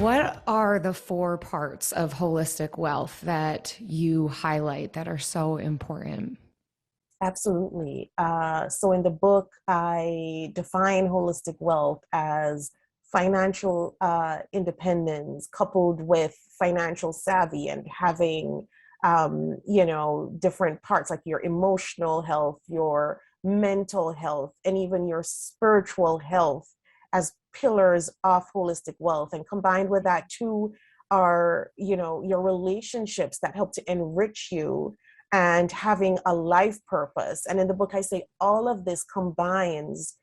What are the four parts of holistic wealth that you highlight that are so important? Absolutely. So in the book, I define holistic wealth as financial independence coupled with financial savvy and having, different parts like your emotional health, your mental health, and even your spiritual health as pillars of holistic wealth. And combined with that too are, your relationships that help to enrich you and having a life purpose. And in the book, I say all of this combines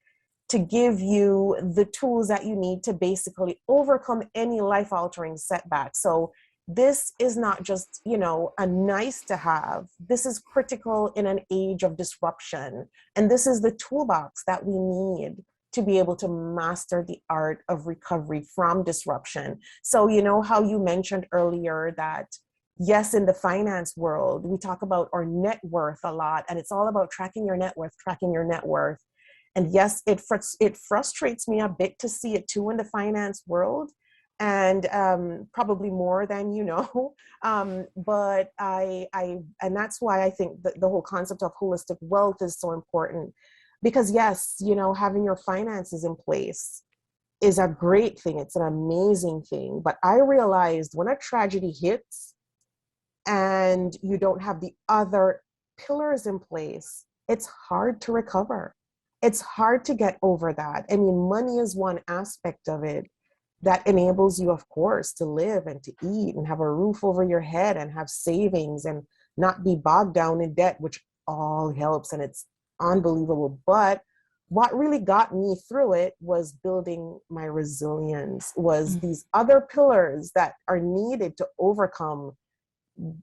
to give you the tools that you need to basically overcome any life altering setback. So this is not just, a nice to have. This is critical in an age of disruption. And this is the toolbox that we need to be able to master the art of recovery from disruption. So, how you mentioned earlier that yes, in the finance world, we talk about our net worth a lot, and it's all about tracking your net worth, tracking your net worth. And yes, it frustrates me a bit to see it too in the finance world, and probably more than you know. But and that's why I think that the whole concept of holistic wealth is so important, because yes, having your finances in place is a great thing. It's an amazing thing. But I realized when a tragedy hits and you don't have the other pillars in place, it's hard to recover. It's hard to get over that. I mean, money is one aspect of it that enables you, of course, to live and to eat and have a roof over your head and have savings and not be bogged down in debt, which all helps and it's unbelievable. But what really got me through it was building my resilience, was Mm. these other pillars that are needed to overcome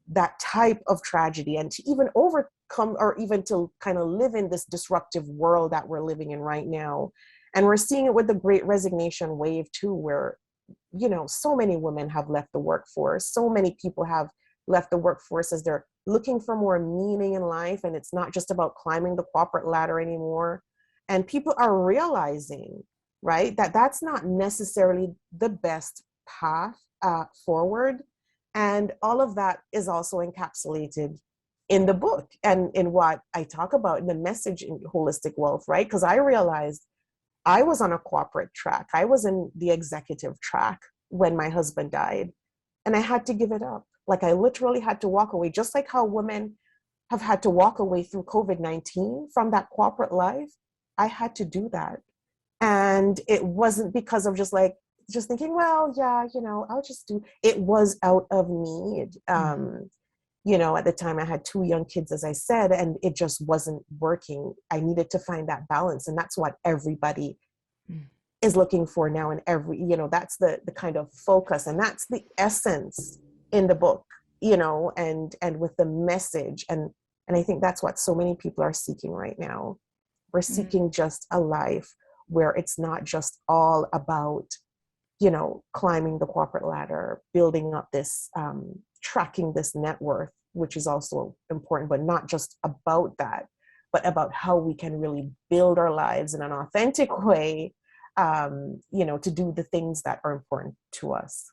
that type of tragedy and to even overcome or even to kind of live in this disruptive world that we're living in right now. And we're seeing it with the great resignation wave too, where, so many women have left the workforce. So many people have left the workforce as they're looking for more meaning in life. And it's not just about climbing the corporate ladder anymore. And people are realizing, right, that that's not necessarily the best path forward. And all of that is also encapsulated in the book and in what I talk about in the message in holistic wealth, right? Because I realized I was on a corporate track. I was in the executive track when my husband died, and I had to give it up. Like I literally had to walk away, just like how women have had to walk away through COVID-19 from that corporate life. I had to do that. And it wasn't because of just thinking, well, yeah, I'll just do it. Was out of need. At the time I had two young kids, as I said, and it just wasn't working. I needed to find that balance. And that's what everybody Mm. is looking for now. And that's the kind of focus. And that's the essence in the book, and with the message. And I think that's what so many people are seeking right now. We're Mm. seeking just a life where it's not just all about, climbing the corporate ladder, building up this, tracking this net worth, which is also important, but not just about that, but about how we can really build our lives in an authentic way, to do the things that are important to us.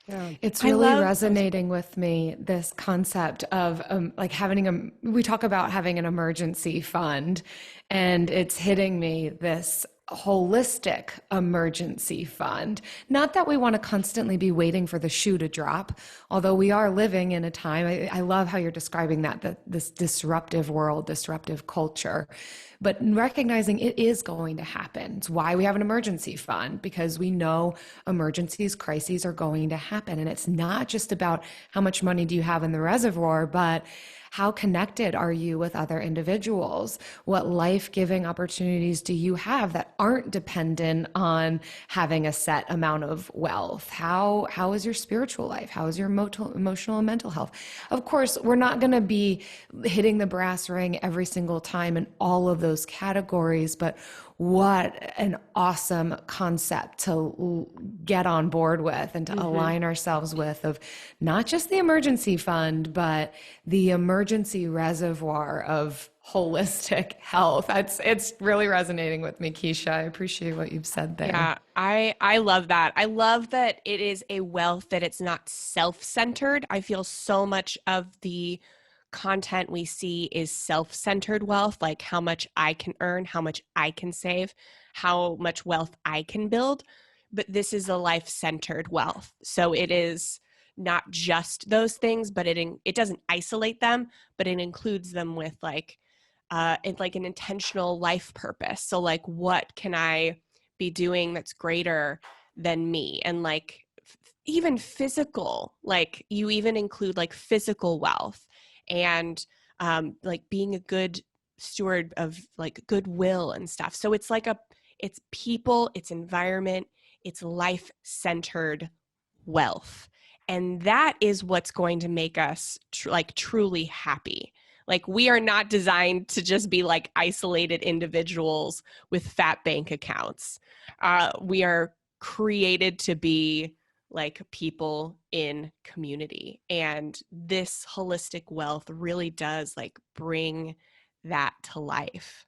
Yeah. It's I really love, resonating with me, this concept of like having we talk about having an emergency fund, and it's hitting me this holistic emergency fund. Not that we want to constantly be waiting for the shoe to drop, although we are living in a time, I love how you're describing that this disruptive world, disruptive culture, but recognizing it is going to happen. It's why we have an emergency fund, because we know emergencies, crises are going to happen. And it's not just about how much money do you have in the reservoir, but how connected are you with other individuals? What life-giving opportunities do you have that aren't dependent on having a set amount of wealth? How is your spiritual life? How is your emotional and mental health? Of course, we're not going to be hitting the brass ring every single time in all of those categories, but what an awesome concept to get on board with and to align ourselves with, of not just the emergency fund, but the emergency reservoir of holistic health. It's really resonating with me, Keisha. I appreciate what you've said there. Yeah, I love that. I love that it is a wealth that it's not self-centered. I feel so much of the content we see is self-centered wealth, like how much I can earn, how much I can save, how much wealth I can build. But this is a life-centered wealth. So it is not just those things, but it doesn't isolate them, but it includes them with it's like an intentional life purpose. So like, what can I be doing that's greater than me? And like even physical, like you even include like physical wealth and like being a good steward of like goodwill and stuff. So it's like it's people, it's environment, it's life centered wealth. And that is what's going to make us like truly happy. Like we are not designed to just be like isolated individuals with fat bank accounts. We are created to be like people in community. And this holistic wealth really does like bring that to life.